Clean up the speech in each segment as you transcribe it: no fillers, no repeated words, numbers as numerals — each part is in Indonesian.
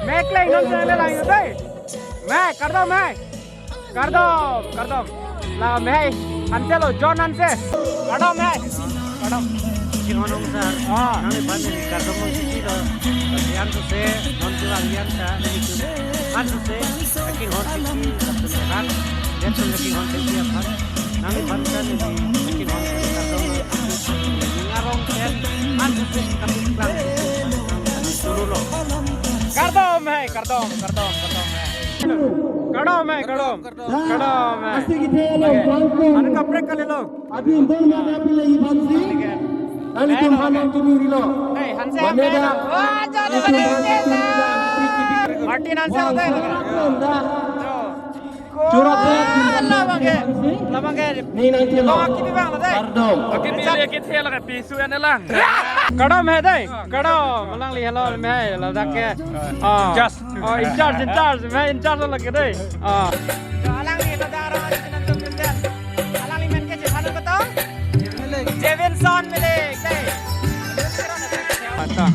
Mẹ lên non chơi lên lại đây. Mẹ card đom. Là mẹ ăn xe lo John ăn xe. Card đom mẹ. Card đom. Singonong sar, kami panen kardom sisi lo, kasihan tu se, non tulangian sa, itu, kan tu se, aking hon sisi, satu sekat, dia tu aking hon sisi apa, kami panen ini, aking hon sisi kardom, ngarong sen, kan tu se, kami pelan sisi, dulu lo. Card đom mẹ. Asli kita lo, Ano ka break kali lo? Abi indor mana api lagi bansi? Kali tumpahan kini lo. Hey, Hanse Mana mẹ. dah? Wah, jangan Martin Hanse hote. Curhat Lama ke. Ni nanti lo. Aki bi bang la dai. Kardom. Oke, pilih kita lah pisu yang elang. Kadom hai dai. Kadom. Malang li hello me hai la dak ke. Just. In charge. Me in charge la ke dai. Alang li la dar ma jinan tu pinjan. Alang li men ke je phanu beto. Jevinson milik dai. Mantap.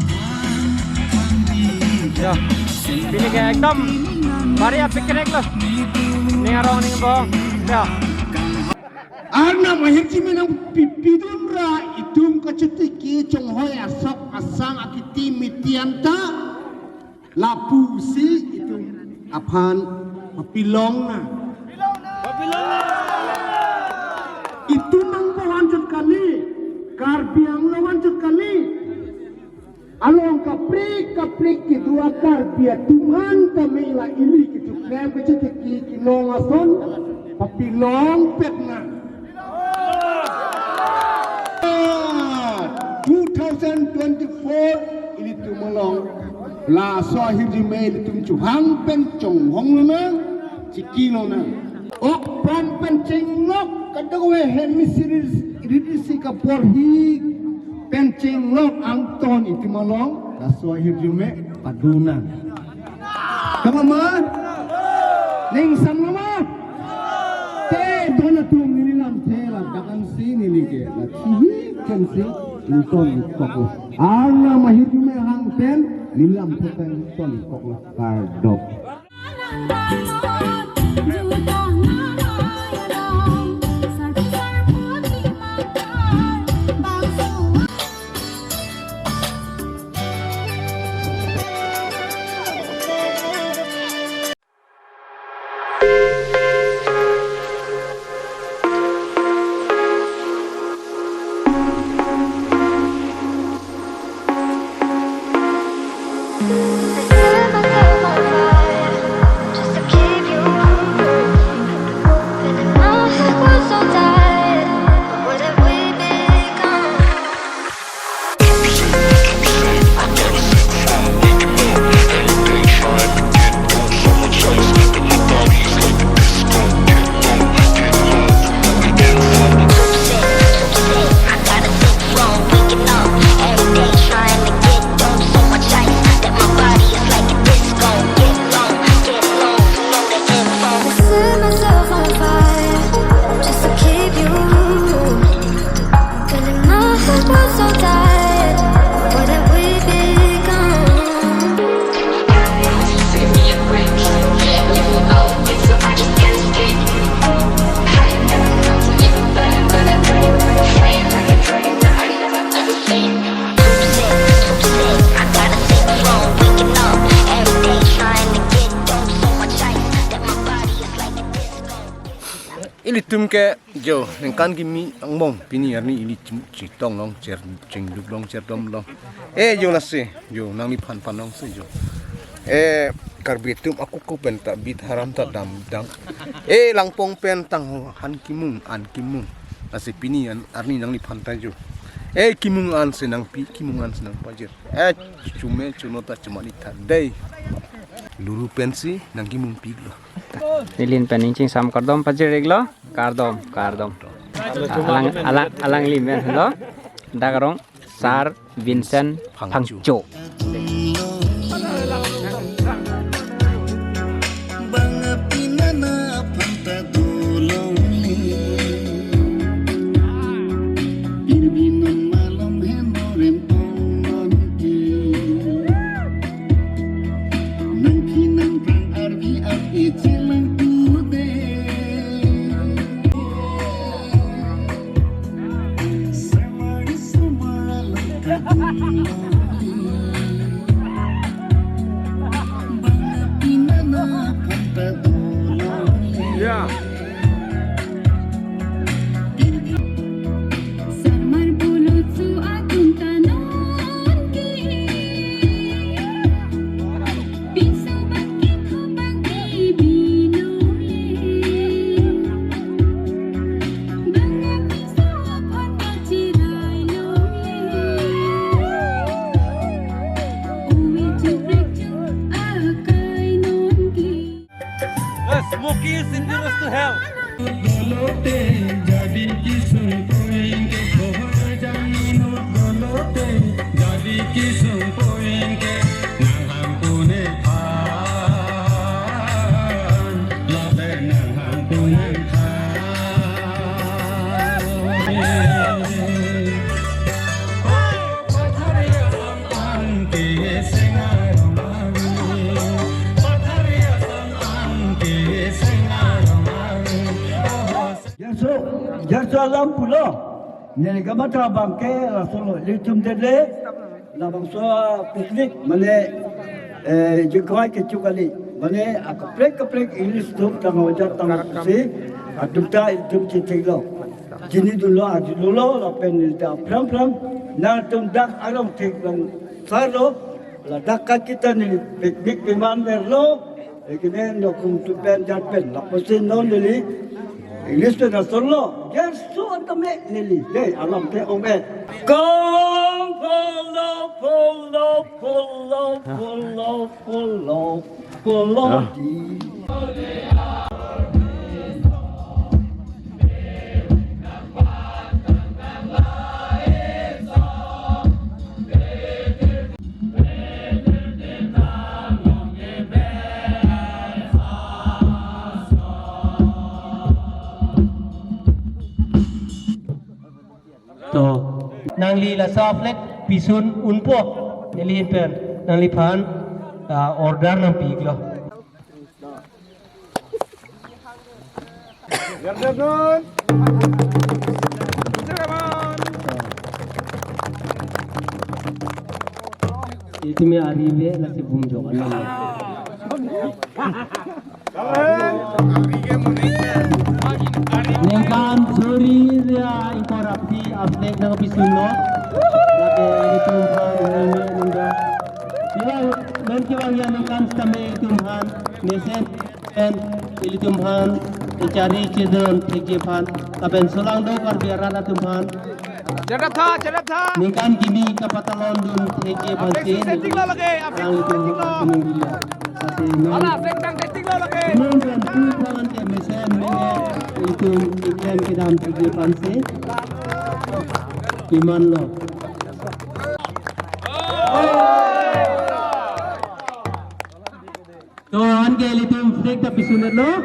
Ya. Pilih ke ekdom. Mari piknik lo. Ning arong ning bong. Ya. Arna mahir cimi nang pipidun ra itum kacetiki cong hoy asap asang akiti mitianta lapusi itum aphan mapilong na. Itu nang pawancut kali, Karbi ang lawancut kali. Along kaprik kedua Karbi tuman tamila ili kitu krem kacetiki kinongason papilong petna. 2024 ini tu melong la sahir di mail tu cuhang pen cong hong na cikino na ok pram pen cengok kadagwe hemisis idisi ka porhi pen cengok angton itu melong la sahir di mail paduna kamama ning samama te dona tu nilam thela dakan sini like la chihi kan si Nton koklo. Arna mahirme hang ten nilam putan nton koklo kardok. Ili tum ke jo nengkan kimi angmong pini arni ili citong long cer cingduk long cer dom long jo nasi jo nang ni pan long se jo karbi tum aku ko pen tak bit haram tak dam dang langpong pen tang han kimung an kimung nasi pini arni nang ni pan ta jo kimung an senang pi kimung an senang pajir cume cunota cuma ni tadai luru pensi nang kimung pi lo Nilin penincing sam kardom pajir reglo kardom alang limen lo dagarong sar Vincent Pangco Yeah. Samar pulut su akun tanon ki Piso bangkit ko bangki binuli Mga piso apon kachiray luli Uwi jubrek ju akay non ki Smoky is dangerous to hell. गलोते जादी की सुन पोएंगे खोहर जानी नोट गलोते जादी की सुन पोएंगे नंगम पुने खान लादे नंगम पुने Jarso alam pulo. Nili kamata bangke solo litum dele. La bangso piknik male jikoi kecukali. Male kaprek English tuh tang wajar tang si. Adukta itum citiglo. Jini dulu adi dulu lapen ilta pram. Na tum dak alam tiglang saro. La dakka kita nili piknik piman merlo. Ekene no kum tupen jatpen. La posin non nili. English tu dah solo. Jarso atame nili. Deh alam te ome. Come follow. To nang li la saflek pisun unpo neli pen nang li phan order nang piglo itu me aribe la se bumjo Allah Ningkan suri dia inkorupsi update ng pisuno. Lagi itumhan nunda. Sila nantiwang yan ningkan kami itumhan mesen and itumhan icari chidron tigipan. Taben sulang do karbiara tumhan. Cerap tha. Ningkan kimi katalon-2 tigipan sin. Setting lo lagi. Ang itumhan pinunggila. Kasi Alah, setting lo lagi. Ningkan tuhan ke mesen itu ikan ke dalam kehidupan sih iman lo Tuhan ke litum freak tapi sunat lo